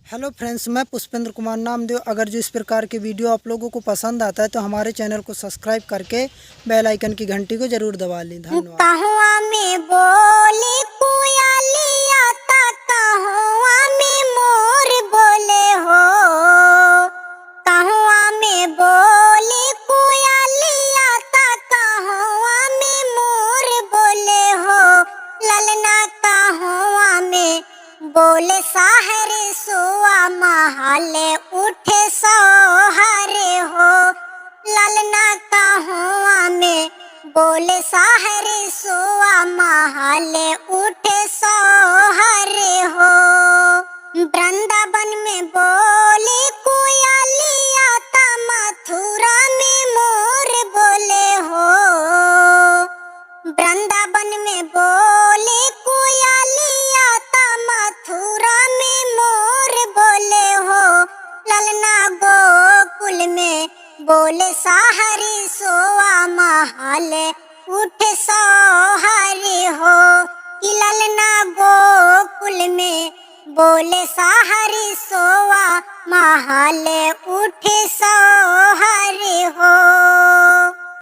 Hello friends, मैं पुष्पेंद्र कुमार नामदेव। अगर जो इस प्रकार के वीडियो आप लोगों को पसंद आता है तो हमारे चैनल को सब्सक्राइब करके बेल आइकन की घंटी को जरूर दबा लें। धन्यवाद। कहवा में बोले कोयलिया ता कहवा में मोर बोले हो। कहवा में बोले कोयलिया ता कहवा में मोर बोले हो। ललना कहवा में बोले साहरे सोआ महले उठे सोहरे हो। ललना कहवा में बोले साहरे सोआ महले उठे सोहरे हो। वृंदावन में बोले कोयलिया ता मथुरा में मोर बोले हो। वृंदावन में बोले कोयलिया ता मथुरा में मोर बोले हो। ललना गोकुल में बोले साहरे सोआ महले उठे सोहरे हो। कि ललना गोकुल में बोले साहरे सोआ महले उठे सोहरे हो।